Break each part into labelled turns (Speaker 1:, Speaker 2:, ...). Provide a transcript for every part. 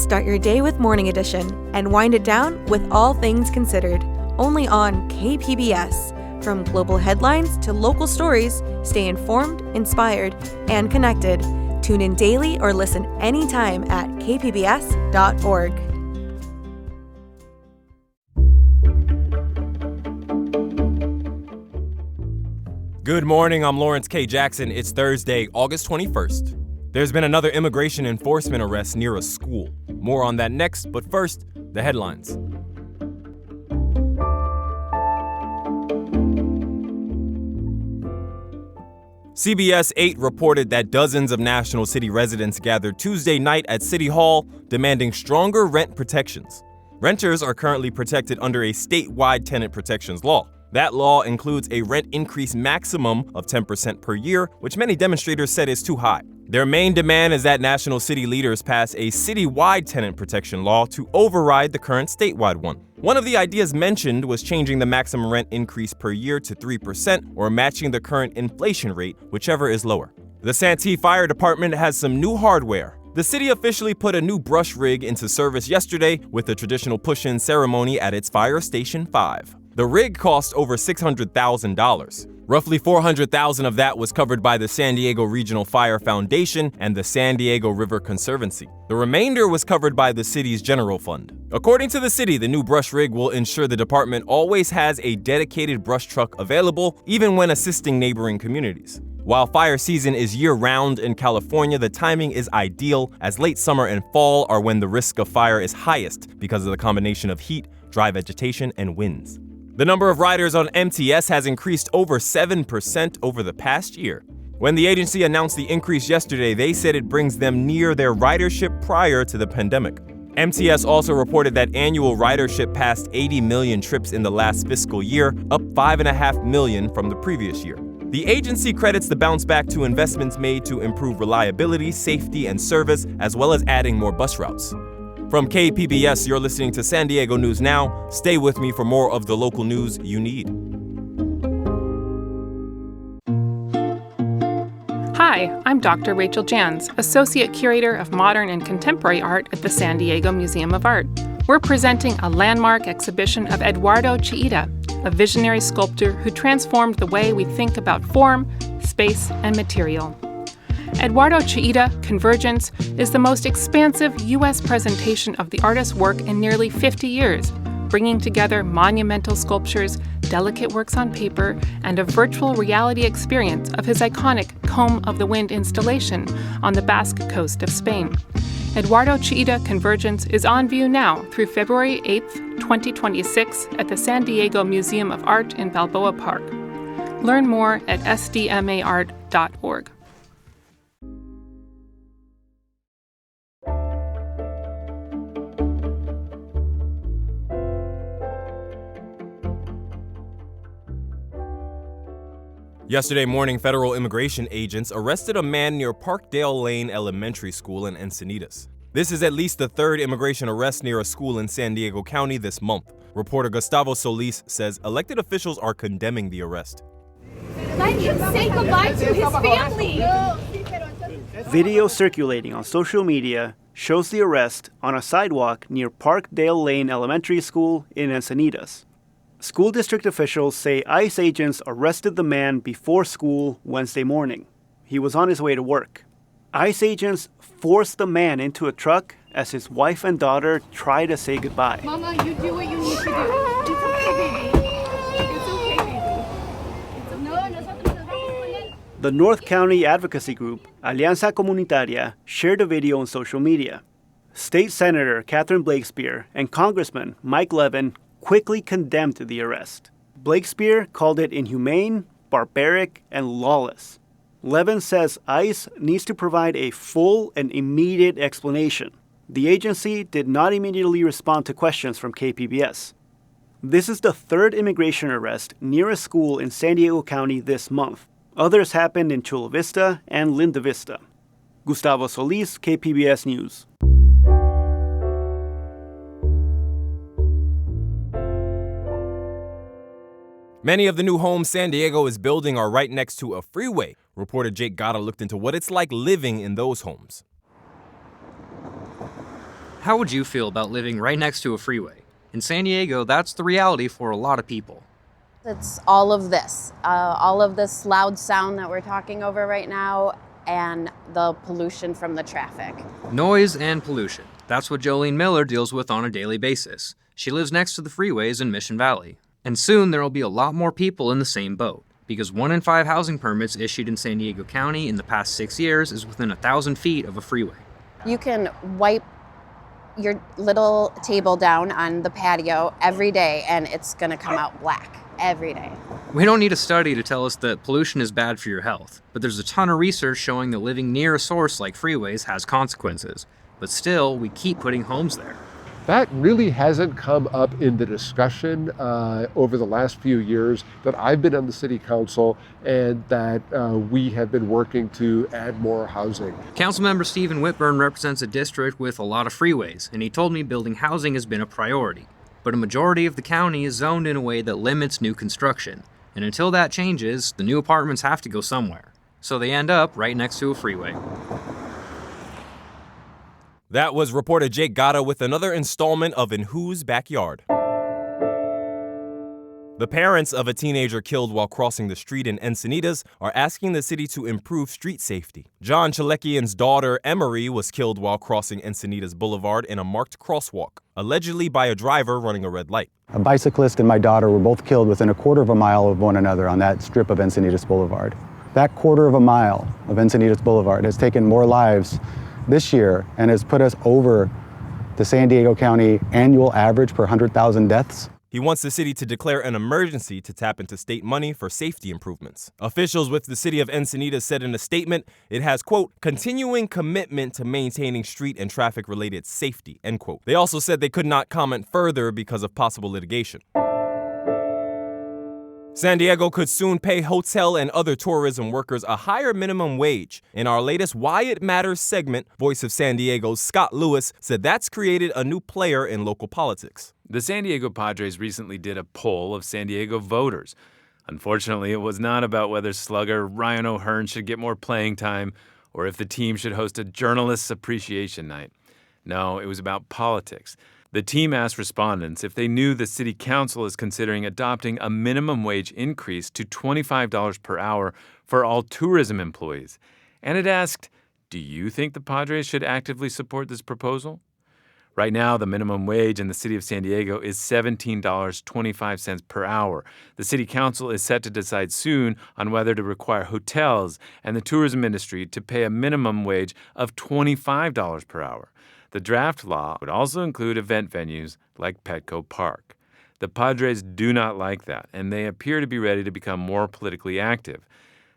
Speaker 1: Start your day with Morning Edition and wind it down with All Things Considered, only on KPBS. From global headlines to local stories, stay informed, inspired, and connected. Tune in daily or listen anytime at kpbs.org.
Speaker 2: Good morning, I'm Lawrence K. Jackson. It's Thursday, August 21st. There's been another immigration enforcement arrest near a school. More on that next, but first, the headlines. CBS 8 reported that dozens of National City residents gathered Tuesday night at City Hall demanding stronger rent protections. Renters are currently protected under a statewide tenant protections law. That law includes a rent increase maximum of 10% per year, which many demonstrators said is too high. Their main demand is that national city leaders pass a citywide tenant protection law to override the current statewide one. One of the ideas mentioned was changing the maximum rent increase per year to 3% or matching the current inflation rate, whichever is lower. The Santee Fire Department has some new hardware. The city officially put a new brush rig into service yesterday with a traditional push-in ceremony at its Fire Station 5. The rig cost over $600,000. Roughly $400,000 of that was covered by the San Diego Regional Fire Foundation and the San Diego River Conservancy. The remainder was covered by the city's general fund. According to the city, the new brush rig will ensure the department always has a dedicated brush truck available, even when assisting neighboring communities. While fire season is year-round in California, the timing is ideal, as late summer and fall are when the risk of fire is highest because of the combination of heat, dry vegetation, and winds. The number of riders on MTS has increased over 7% over the past year. When the agency announced the increase yesterday, they said it brings them near their ridership prior to the pandemic. MTS also reported that annual ridership passed 80 million trips in the last fiscal year, up 5.5 million from the previous year. The agency credits the bounce back to investments made to improve reliability, safety, and service, as well as adding more bus routes. From KPBS, you're listening to San Diego News Now. Stay with me for more of the local news you need.
Speaker 3: Hi, I'm Dr. Rachel Jans, Associate Curator of Modern and Contemporary Art at the San Diego Museum of Art. We're presenting a landmark exhibition of Eduardo Chillida, a visionary sculptor who transformed the way we think about form, space, and material. Eduardo Chillida Convergence is the most expansive U.S. presentation of the artist's work in nearly 50 years, bringing together monumental sculptures, delicate works on paper, and a virtual reality experience of his iconic Comb of the Wind installation on the Basque coast of Spain. Eduardo Chillida Convergence is on view now through February 8, 2026 at the San Diego Museum of Art in Balboa Park. Learn more at sdmaart.org.
Speaker 2: Yesterday morning, federal immigration agents arrested a man near Parkdale Lane Elementary School in Encinitas. This is at least the third immigration arrest near a school in San Diego County this month. Reporter Gustavo Solis says elected officials are condemning the arrest.
Speaker 4: Let him say goodbye to his family.
Speaker 5: Video circulating on social media shows the arrest on a sidewalk near Parkdale Lane Elementary School in Encinitas. School district officials say ICE agents arrested the man before school Wednesday morning. He was on his way to work. ICE agents forced the man into a truck as his wife and daughter try to say goodbye.
Speaker 4: Mama, you do what you need to do. It's okay, baby. It's okay, baby. It's okay.
Speaker 5: The North County advocacy group, Alianza Comunitaria, shared a video on social media. State Senator Catherine Blakespear and Congressman Mike Levin quickly condemned the arrest. Blakespear called it inhumane, barbaric, and lawless. Levin says ICE needs to provide a full and immediate explanation. The agency did not immediately respond to questions from KPBS. This is the third immigration arrest near a school in San Diego County this month. Others happened in Chula Vista and Linda Vista. Gustavo Solis, KPBS News.
Speaker 2: Many of the new homes San Diego is building are right next to a freeway. Reporter Jake Gata looked into what it's like living in those homes.
Speaker 6: How would you feel about living right next to a freeway? In San Diego, that's the reality for a lot of people.
Speaker 7: It's all of this loud sound that we're talking over right now, and the pollution from the traffic.
Speaker 6: Noise and pollution. That's what Jolene Miller deals with on a daily basis. She lives next to the freeways in Mission Valley. And soon there will be a lot more people in the same boat, because 1 in 5 housing permits issued in San Diego County in the past 6 years is within 1,000 feet of a freeway.
Speaker 7: You can wipe your little table down on the patio every day, and it's gonna come out black every day.
Speaker 6: We don't need a study to tell us that pollution is bad for your health, but there's a ton of research showing that living near a source like freeways has consequences. But still, we keep putting homes there.
Speaker 8: That really hasn't come up in the discussion over the last few years that I've been on the city council, and that we have been working to add more housing.
Speaker 6: Councilmember Stephen Whitburn represents a district with a lot of freeways, and he told me building housing has been a priority. But a majority of the county is zoned in a way that limits new construction. And until that changes, the new apartments have to go somewhere. So they end up right next to a freeway.
Speaker 2: That was reporter Jake Gatta with another installment of In Whose Backyard. The parents of a teenager killed while crossing the street in Encinitas are asking the city to improve street safety. John Chalekian's daughter, Emery, was killed while crossing Encinitas Boulevard in a marked crosswalk, allegedly by a driver running a red light.
Speaker 9: A bicyclist and my daughter were both killed within a quarter of a mile of one another on that strip of Encinitas Boulevard. That quarter of a mile of Encinitas Boulevard has taken more lives this year and has put us over the San Diego County annual average per 100,000 deaths.
Speaker 2: He wants the city to declare an emergency to tap into state money for safety improvements. Officials with the city of Encinitas said in a statement it has, quote, continuing commitment to maintaining street and traffic-related safety, end quote. They also said they could not comment further because of possible litigation. San Diego could soon pay hotel and other tourism workers a higher minimum wage. In our latest Why It Matters segment, Voice of San Diego's Scott Lewis said that's created a new player in local politics.
Speaker 10: The San Diego Padres recently did a poll of San Diego voters. Unfortunately, it was not about whether slugger Ryan O'Hearn should get more playing time or if the team should host a journalists' appreciation night. No, it was about politics. The team asked respondents if they knew the city council is considering adopting a minimum wage increase to $25 per hour for all tourism employees. And it asked, do you think the Padres should actively support this proposal? Right now, the minimum wage in the city of San Diego is $17.25 per hour. The city council is set to decide soon on whether to require hotels and the tourism industry to pay a minimum wage of $25 per hour. The draft law would also include event venues like Petco Park. The Padres do not like that, and they appear to be ready to become more politically active.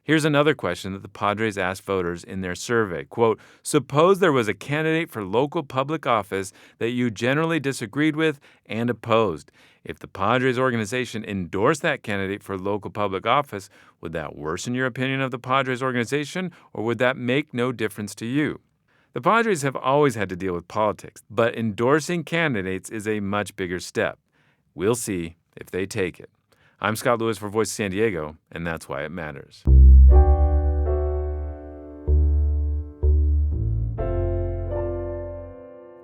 Speaker 10: Here's another question that the Padres asked voters in their survey. Quote, suppose there was a candidate for local public office that you generally disagreed with and opposed. If the Padres organization endorsed that candidate for local public office, would that worsen your opinion of the Padres organization, or would that make no difference to you? The Padres have always had to deal with politics, but endorsing candidates is a much bigger step. We'll see if they take it. I'm Scott Lewis for Voice of San Diego, and that's why it matters.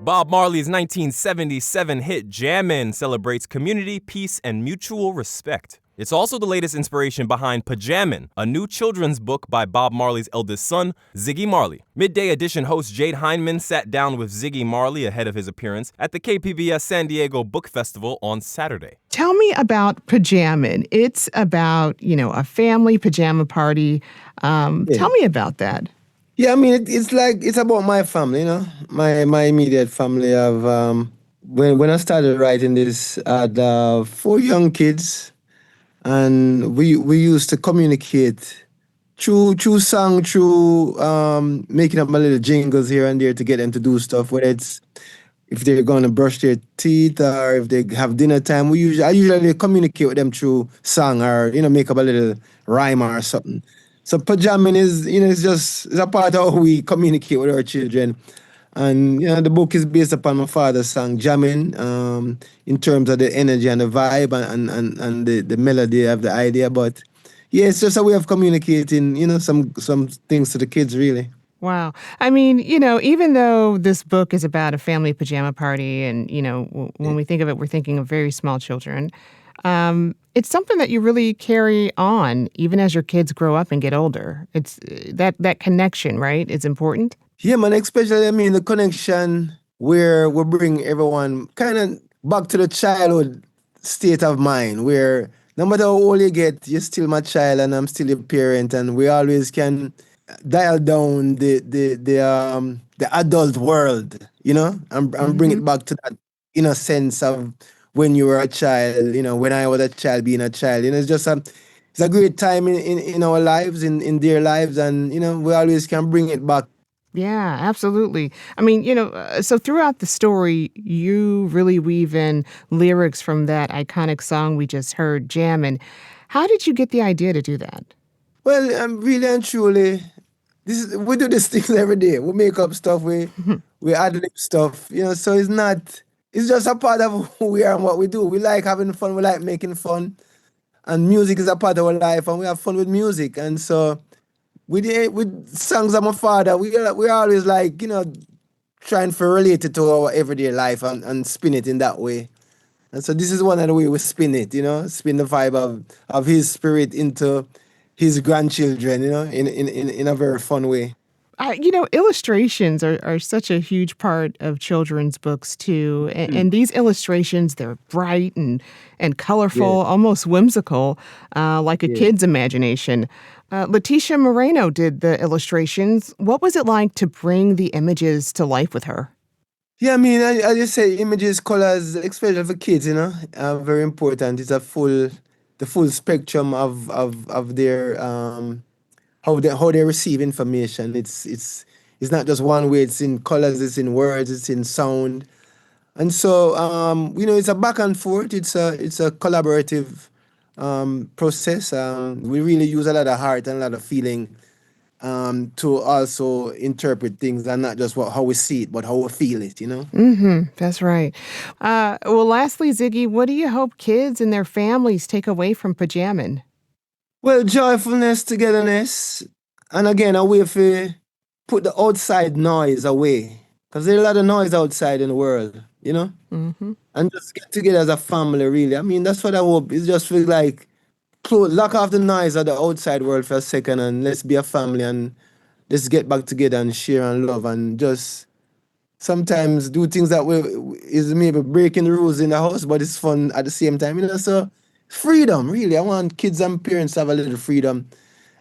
Speaker 2: Bob Marley's 1977 hit Jammin' celebrates community, peace, and mutual respect. It's also the latest inspiration behind Pajamin', a new children's book by Bob Marley's eldest son, Ziggy Marley. Midday Edition host Jade Hindman sat down with Ziggy Marley ahead of his appearance at the KPBS San Diego Book Festival on Saturday.
Speaker 11: Tell me about Pajamin'. It's about, a family pajama party. Tell me about that.
Speaker 12: Yeah, I mean, it's about my family, my immediate family. When I started writing this, I had 4 young kids. And we used to communicate through song, through making up my little jingles here and there to get them to do stuff, whether it's if they're going to brush their teeth or if they have dinner time. I usually communicate with them through song or, make up a little rhyme or something. So pajamin' is, it's a part of how we communicate with our children. And, the book is based upon my father's song, Jammin', in terms of the energy and the vibe and the melody of the idea. But, yeah, it's just a way of communicating, some things to the kids, really.
Speaker 11: Wow. I mean, even though this book is about a family pajama party and, when we think of it, we're thinking of very small children, it's something that you really carry on even as your kids grow up and get older. It's that connection, right? It's important.
Speaker 12: Yeah, man, especially, I mean, the connection where we bring everyone kind of back to the childhood state of mind, where no matter how old you get, you're still my child and I'm still your parent, and we always can dial down the adult world, and bring it back to that sense of when you were a child, when I was a child being a child. It's a great time in our lives, in their lives, and we always can bring it back.
Speaker 11: Yeah, absolutely. I mean, so throughout the story, you really weave in lyrics from that iconic song we just heard, Jammin'. How did you get the idea to do that?
Speaker 12: Well, really and truly, we do these things every day. We make up stuff, we ad lib stuff, so it's just a part of who we are and what we do. We like having fun, we like making fun, and music is a part of our life, and we have fun with music. And so with songs of my father, we always like, trying to relate it to our everyday life and spin it in that way. And so this is one of the way we spin it, spin the vibe of his spirit into his grandchildren, in a very fun way.
Speaker 11: Illustrations are such a huge part of children's books too. And these illustrations, they're bright and colorful, almost whimsical, like a kid's imagination. Leticia Moreno did the illustrations. What was it like to bring the images to life with her?
Speaker 12: Yeah, I mean, I just say images, colors, especially for kids, are very important. It's the full spectrum of their how they receive information. It's not just one way. It's in colors, it's in words, it's in sound, and so it's a back and forth. It's a collaborative process. We really use a lot of heart and a lot of feeling to also interpret things, and not just how we see it, but how we feel it.
Speaker 11: That's right. Well, lastly, Ziggy, what do you hope kids and their families take away from Pajamin'?
Speaker 12: Well, joyfulness, togetherness, and again, a way to put the outside noise away. Because there's a lot of noise outside in the world, And just get together as a family, really. I mean, that's what I hope. It's just feel like, lock off the noise of the outside world for a second, and let's be a family, and let's get back together and share and love, and just sometimes do things that is maybe breaking the rules in the house, but it's fun at the same time, So freedom, really. I want kids and parents to have a little freedom.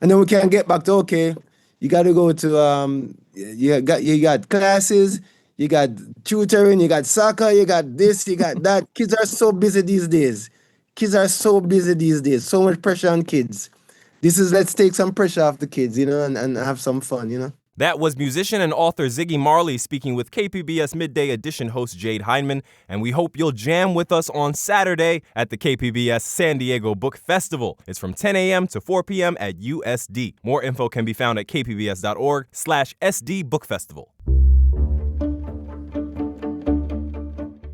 Speaker 12: And then we can get back to, okay, you got to go to, you got classes, you got tutoring, you got soccer, you got this, you got that. Kids are so busy these days. So much pressure on kids. Let's take some pressure off the kids, and have some fun,
Speaker 2: That was musician and author Ziggy Marley speaking with KPBS Midday Edition host Jade Hindman, and we hope you'll jam with us on Saturday at the KPBS San Diego Book Festival. It's from 10 a.m. to 4 p.m. at USD. More info can be found at kpbs.org/SD Book Festival.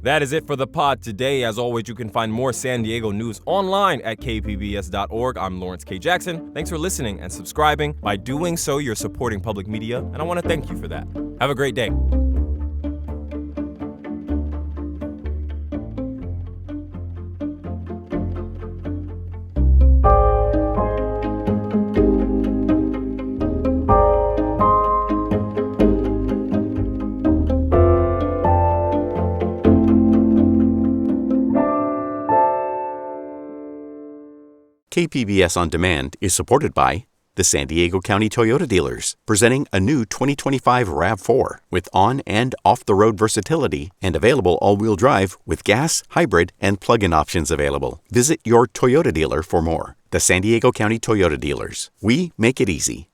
Speaker 2: That is it for the pod today. As always, you can find more San Diego news online at kpbs.org. I'm Lawrence K. Jackson. Thanks for listening and subscribing. By doing so, you're supporting public media, and I want to thank you for that. Have a great day.
Speaker 13: KPBS On Demand is supported by the San Diego County Toyota dealers, presenting a new 2025 RAV4 with on- and off-the-road versatility and available all-wheel drive with gas, hybrid, and plug-in options available. Visit your Toyota dealer for more. The San Diego County Toyota dealers. We make it easy.